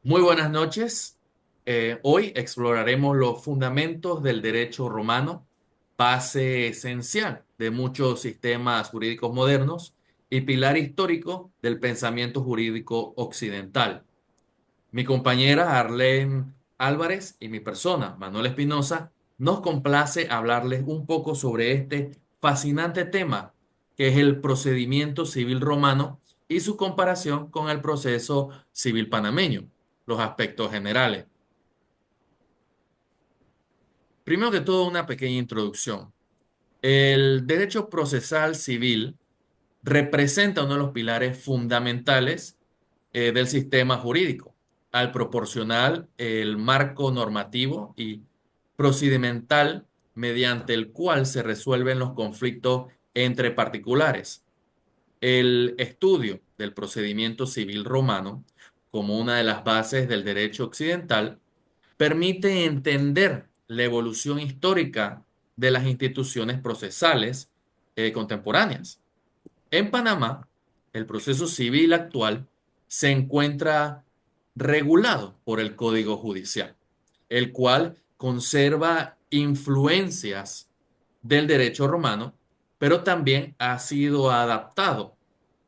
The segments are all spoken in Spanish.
Muy buenas noches. Hoy exploraremos los fundamentos del derecho romano, base esencial de muchos sistemas jurídicos modernos y pilar histórico del pensamiento jurídico occidental. Mi compañera Arlene Álvarez y mi persona, Manuel Espinosa, nos complace hablarles un poco sobre este fascinante tema que es el procedimiento civil romano y su comparación con el proceso civil panameño, los aspectos generales. Primero que todo, una pequeña introducción. El derecho procesal civil representa uno de los pilares fundamentales del sistema jurídico, al proporcionar el marco normativo y procedimental mediante el cual se resuelven los conflictos entre particulares. El estudio del procedimiento civil romano, como una de las bases del derecho occidental, permite entender la evolución histórica de las instituciones procesales contemporáneas. En Panamá, el proceso civil actual se encuentra regulado por el Código Judicial, el cual conserva influencias del derecho romano, pero también ha sido adaptado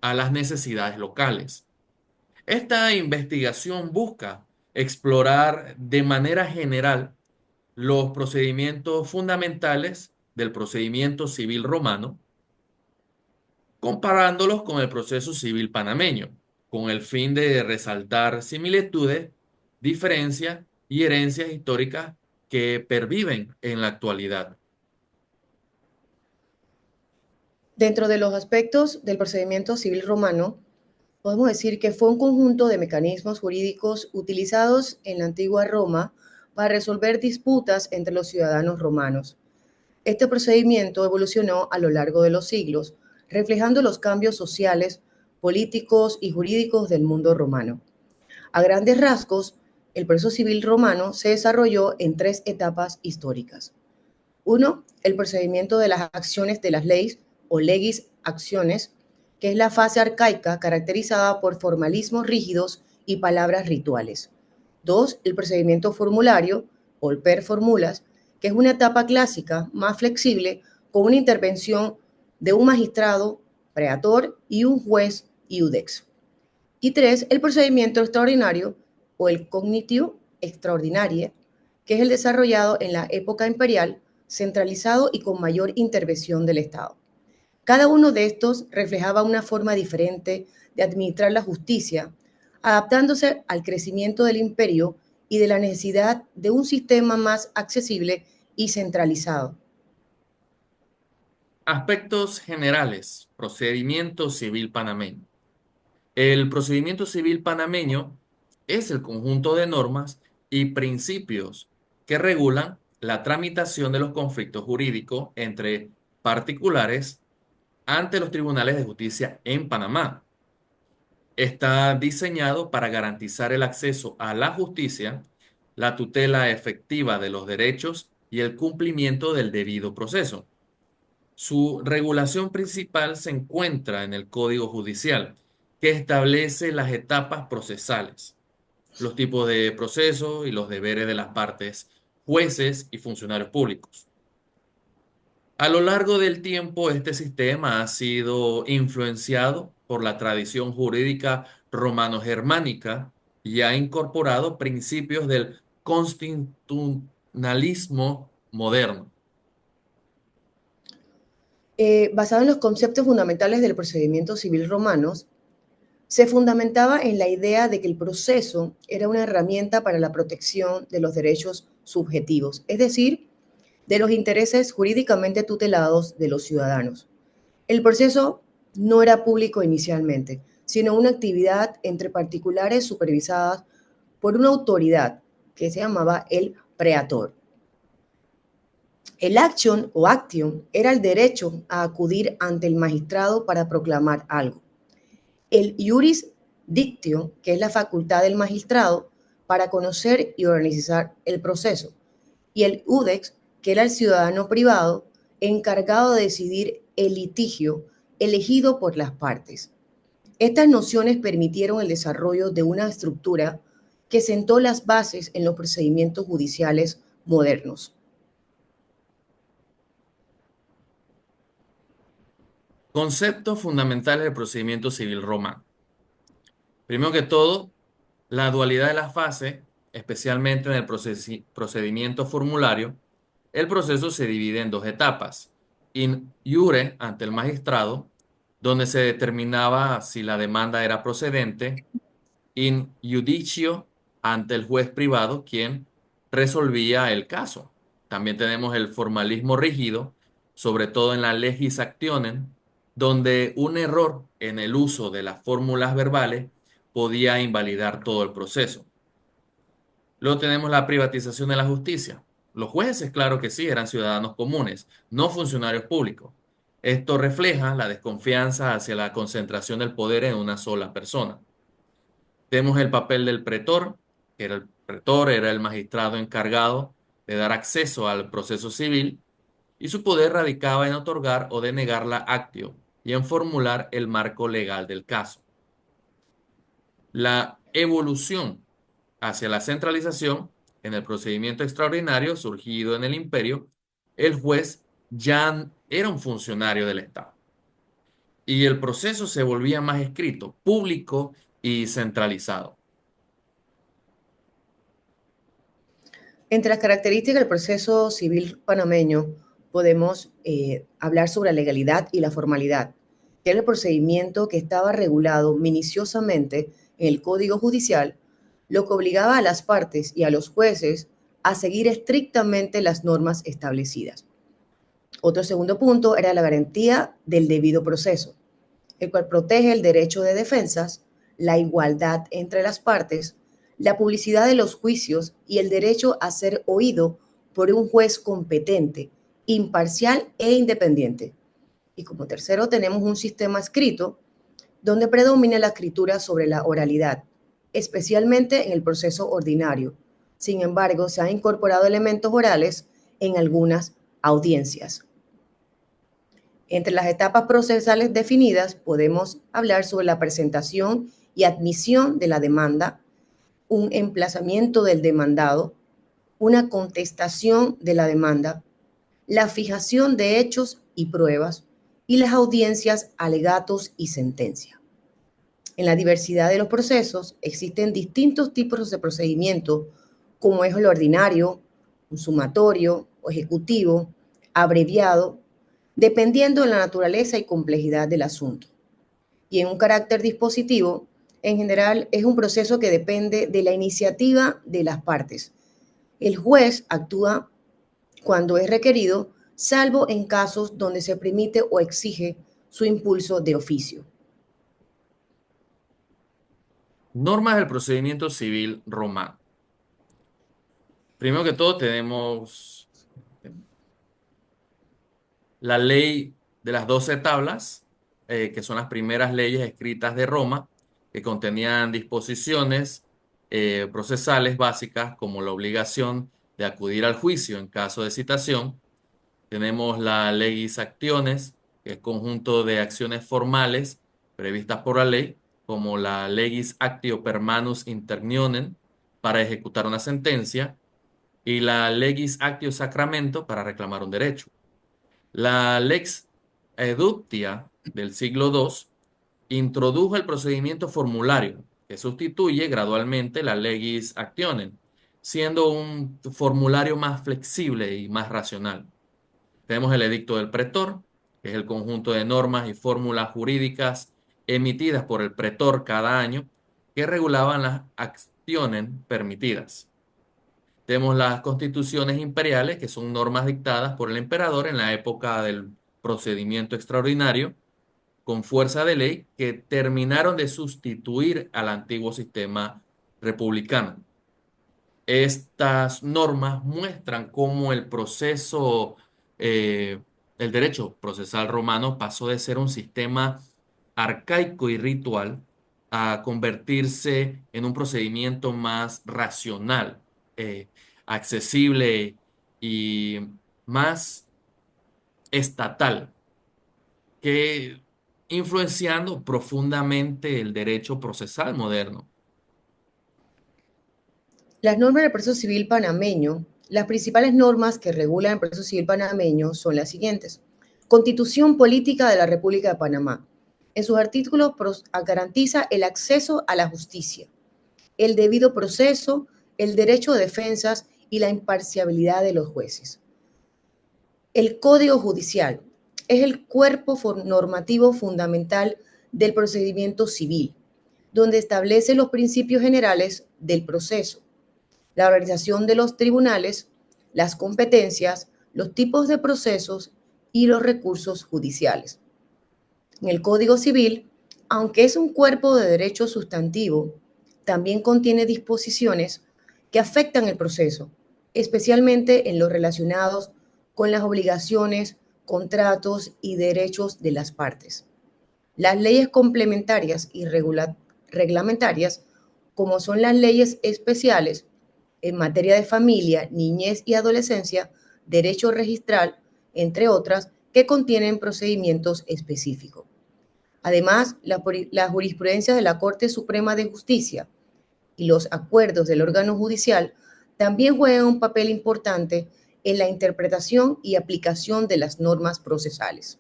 a las necesidades locales. Esta investigación busca explorar de manera general los procedimientos fundamentales del procedimiento civil romano, comparándolos con el proceso civil panameño, con el fin de resaltar similitudes, diferencias y herencias históricas que perviven en la actualidad. Dentro de los aspectos del procedimiento civil romano, podemos decir que fue un conjunto de mecanismos jurídicos utilizados en la antigua Roma para resolver disputas entre los ciudadanos romanos. Este procedimiento evolucionó a lo largo de los siglos, reflejando los cambios sociales, políticos y jurídicos del mundo romano. A grandes rasgos, el proceso civil romano se desarrolló en tres etapas históricas. Uno, el procedimiento de las acciones de las leyes o legis acciones, que es la fase arcaica caracterizada por formalismos rígidos y palabras rituales. Dos, el procedimiento formulario o el per formulas, que es una etapa clásica más flexible con una intervención de un magistrado, preator y un juez iudex. Y tres, el procedimiento extraordinario o el cognitivo extraordinaria, que es el desarrollado en la época imperial, centralizado y con mayor intervención del Estado. Cada uno de estos reflejaba una forma diferente de administrar la justicia, adaptándose al crecimiento del imperio y de la necesidad de un sistema más accesible y centralizado. Aspectos generales. Procedimiento civil panameño. El procedimiento civil panameño es el conjunto de normas y principios que regulan la tramitación de los conflictos jurídicos entre particulares ante los tribunales de justicia en Panamá. Está diseñado para garantizar el acceso a la justicia, la tutela efectiva de los derechos y el cumplimiento del debido proceso. Su regulación principal se encuentra en el Código Judicial, que establece las etapas procesales, los tipos de proceso y los deberes de las partes, jueces y funcionarios públicos. A lo largo del tiempo, este sistema ha sido influenciado por la tradición jurídica romano-germánica y ha incorporado principios del constitucionalismo moderno. Basado en los conceptos fundamentales del procedimiento civil romanos, se fundamentaba en la idea de que el proceso era una herramienta para la protección de los derechos subjetivos, es decir, de los intereses jurídicamente tutelados de los ciudadanos. El proceso no era público inicialmente, sino una actividad entre particulares supervisadas por una autoridad que se llamaba el preator. El action o action era el derecho a acudir ante el magistrado para proclamar algo. El iuris dictio, que es la facultad del magistrado para conocer y organizar el proceso, y el udex, que era el ciudadano privado encargado de decidir el litigio elegido por las partes. Estas nociones permitieron el desarrollo de una estructura que sentó las bases en los procedimientos judiciales modernos. Conceptos fundamentales del procedimiento civil romano. Primero que todo, la dualidad de la fase, especialmente en el procedimiento formulario, el proceso se divide en dos etapas. In iure, ante el magistrado, donde se determinaba si la demanda era procedente; in judicio, ante el juez privado, quien resolvía el caso. También tenemos el formalismo rígido, sobre todo en la legis actionem, donde un error en el uso de las fórmulas verbales podía invalidar todo el proceso. Luego tenemos la privatización de la justicia. Los jueces, claro que sí, eran ciudadanos comunes, no funcionarios públicos. Esto refleja la desconfianza hacia la concentración del poder en una sola persona. Tenemos el papel del pretor, que era el pretor, era el magistrado encargado de dar acceso al proceso civil, y su poder radicaba en otorgar o denegar la actio y en formular el marco legal del caso. La evolución hacia la centralización en el procedimiento extraordinario surgido en el imperio, el juez ya era un funcionario del Estado y el proceso se volvía más escrito, público y centralizado. Entre las características del proceso civil panameño podemos hablar sobre la legalidad y la formalidad, que era el procedimiento que estaba regulado minuciosamente en el Código Judicial, lo que obligaba a las partes y a los jueces a seguir estrictamente las normas establecidas. Otro segundo punto era la garantía del debido proceso, el cual protege el derecho de defensas, la igualdad entre las partes, la publicidad de los juicios y el derecho a ser oído por un juez competente, imparcial e independiente. Y como tercero tenemos un sistema escrito donde predomina la escritura sobre la oralidad, especialmente en el proceso ordinario. Sin embargo, se han incorporado elementos orales en algunas audiencias. Entre las etapas procesales definidas podemos hablar sobre la presentación y admisión de la demanda, un emplazamiento del demandado, una contestación de la demanda, la fijación de hechos y pruebas y las audiencias, alegatos y sentencia. En la diversidad de los procesos existen distintos tipos de procedimiento, como es el ordinario, un sumatorio o ejecutivo, abreviado, dependiendo de la naturaleza y complejidad del asunto. Y en un carácter dispositivo, en general, es un proceso que depende de la iniciativa de las partes. El juez actúa cuando es requerido, salvo en casos donde se permite o exige su impulso de oficio. Normas del procedimiento civil romano. Primero que todo tenemos la ley de las 12 tablas, que son las primeras leyes escritas de Roma, que contenían disposiciones procesales básicas como la obligación de acudir al juicio en caso de citación. Tenemos la legis actiones, que es conjunto de acciones formales previstas por la ley, como la legis actio per manus internionem para ejecutar una sentencia y la legis actio sacramento para reclamar un derecho. La Lex Edictia del siglo II introdujo el procedimiento formulario, que sustituye gradualmente la Legis Actionem, siendo un formulario más flexible y más racional. Tenemos el Edicto del Pretor, que es el conjunto de normas y fórmulas jurídicas emitidas por el pretor cada año, que regulaban las acciones permitidas. Tenemos las constituciones imperiales, que son normas dictadas por el emperador en la época del procedimiento extraordinario, con fuerza de ley, que terminaron de sustituir al antiguo sistema republicano. Estas normas muestran cómo el proceso, el derecho procesal romano pasó de ser un sistema arcaico y ritual a convertirse en un procedimiento más racional, accesible y más estatal, que influenciando profundamente el derecho procesal moderno. Las normas del proceso civil panameño, las principales normas que regulan el proceso civil panameño son las siguientes. Constitución Política de la República de Panamá. En sus artículos garantiza el acceso a la justicia, el debido proceso, el derecho de defensas y la imparcialidad de los jueces. El Código Judicial es el cuerpo normativo fundamental del procedimiento civil, donde establece los principios generales del proceso, la organización de los tribunales, las competencias, los tipos de procesos y los recursos judiciales. En el Código Civil, aunque es un cuerpo de derecho sustantivo, también contiene disposiciones que afectan el proceso, especialmente en los relacionados con las obligaciones, contratos y derechos de las partes. Las leyes complementarias y reglamentarias, como son las leyes especiales en materia de familia, niñez y adolescencia, derecho registral, entre otras, que contienen procedimientos específicos. Además, la jurisprudencia de la Corte Suprema de Justicia y los acuerdos del órgano judicial también juegan un papel importante en la interpretación y aplicación de las normas procesales.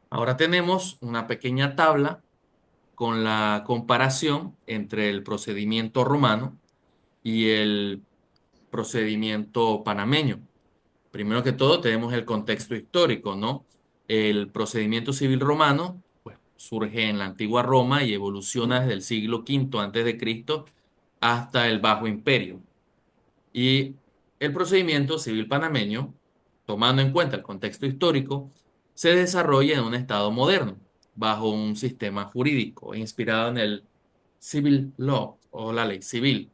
Ahora tenemos una pequeña tabla con la comparación entre el procedimiento romano y el procedimiento panameño. Primero que todo, tenemos el contexto histórico, ¿no? El procedimiento civil romano, pues, surge en la antigua Roma y evoluciona desde el siglo V antes de Cristo hasta el Bajo Imperio. Y el procedimiento civil panameño, tomando en cuenta el contexto histórico, se desarrolla en un estado moderno, bajo un sistema jurídico inspirado en el civil law o la ley civil.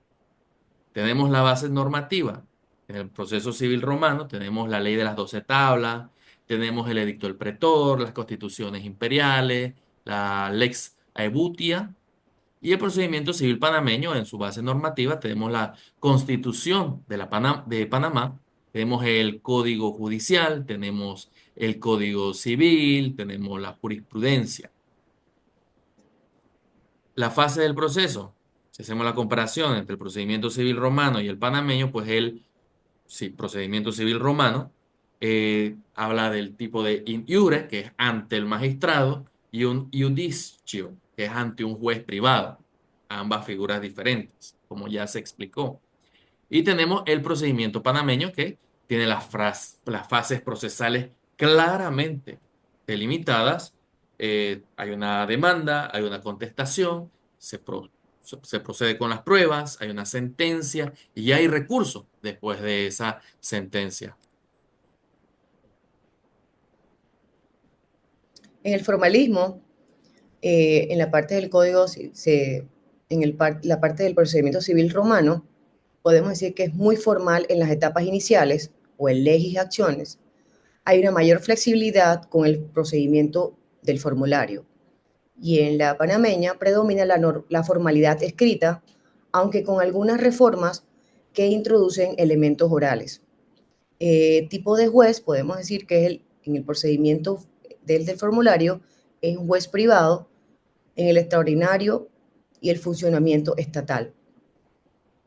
Tenemos la base normativa. En el proceso civil romano tenemos la ley de las 12 tablas, tenemos el edicto del pretor, las constituciones imperiales, la lex aebutia y el procedimiento civil panameño. En su base normativa tenemos la Constitución de Panamá, tenemos el Código Judicial, tenemos el Código Civil, tenemos la jurisprudencia. La fase del proceso, si hacemos la comparación entre el procedimiento civil romano y el panameño, pues sí, procedimiento civil romano habla del tipo de in iure, que es ante el magistrado, y un iudicio, que es ante un juez privado. Ambas figuras diferentes, como ya se explicó. Y tenemos el procedimiento panameño que tiene las fases procesales claramente delimitadas. Hay una demanda, hay una contestación, se procede con las pruebas, hay una sentencia y hay recurso después de esa sentencia. En el formalismo, en la parte del código, la parte del procedimiento civil romano, podemos decir que es muy formal en las etapas iniciales o en legis y acciones. Hay una mayor flexibilidad con el procedimiento del formulario. Y en la panameña predomina la formalidad escrita, aunque con algunas reformas que introducen elementos orales. Tipo de juez, podemos decir que es en el procedimiento del formulario, es un juez privado, en el extraordinario y el funcionamiento estatal.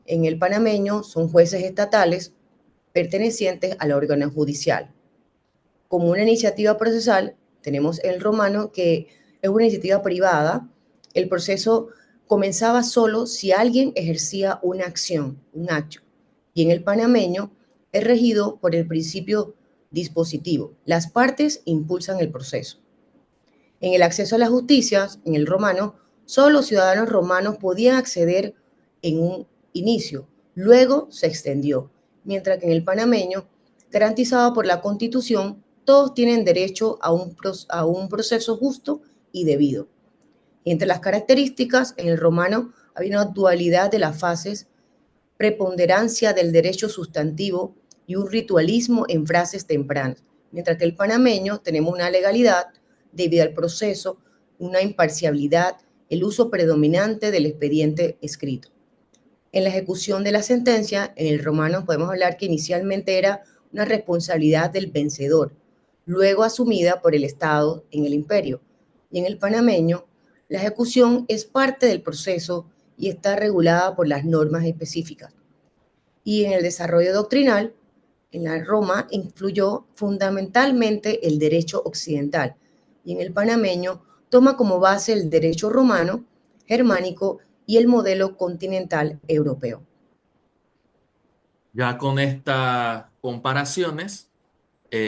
En el panameño son jueces estatales pertenecientes al órgano judicial. Como una iniciativa procesal, tenemos el romano, que es una iniciativa privada. El proceso comenzaba solo si alguien ejercía una acción, un acto. Y en el panameño es regido por el principio dispositivo. Las partes impulsan el proceso. En el acceso a la justicia, en el romano, solo los ciudadanos romanos podían acceder en un inicio, luego se extendió, mientras que en el panameño, garantizado por la Constitución, todos tienen derecho a un proceso justo y debido. Entre las características, en el romano había una dualidad de las fases, preponderancia del derecho sustantivo y un ritualismo en frases tempranas, mientras que el panameño tenemos una legalidad debido al proceso, una imparcialidad, el uso predominante del expediente escrito. En la ejecución de la sentencia, en el romano podemos hablar que inicialmente era una responsabilidad del vencedor, luego asumida por el Estado en el imperio. Y en el panameño, La ejecución es parte del proceso y está regulada por las normas específicas. Y en el desarrollo doctrinal, en la Roma influyó fundamentalmente el derecho occidental y en el panameño toma como base el derecho romano, germánico y el modelo continental europeo. Ya con estas comparaciones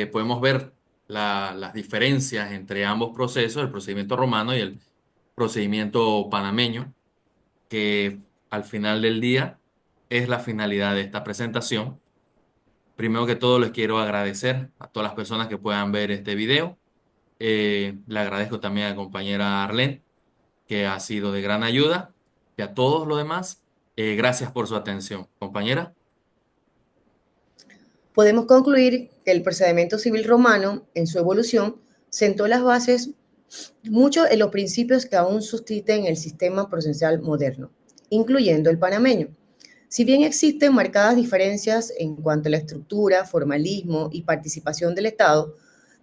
podemos ver las diferencias entre ambos procesos, el procedimiento romano y el procedimiento panameño, que al final del día es la finalidad de esta presentación. Primero que todo, les quiero agradecer a todas las personas que puedan ver este video. Le agradezco también a la compañera Arlene, que ha sido de gran ayuda, y a todos los demás, gracias por su atención. Compañera. Podemos concluir que el procedimiento civil romano, en su evolución, sentó las bases mucho en los principios que aún sustituyen el sistema procesal moderno, incluyendo el panameño. Si bien existen marcadas diferencias en cuanto a la estructura, formalismo y participación del Estado,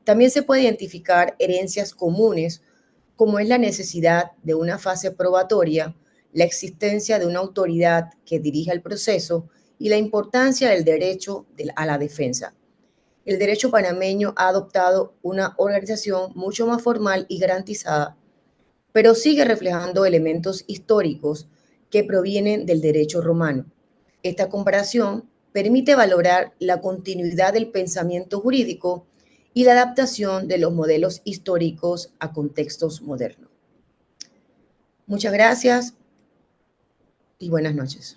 también se puede identificar herencias comunes, como es la necesidad de una fase probatoria, la existencia de una autoridad que dirija el proceso y la importancia del derecho a la defensa. El derecho panameño ha adoptado una organización mucho más formal y garantizada, pero sigue reflejando elementos históricos que provienen del derecho romano. Esta comparación permite valorar la continuidad del pensamiento jurídico y la adaptación de los modelos históricos a contextos modernos. Muchas gracias y buenas noches.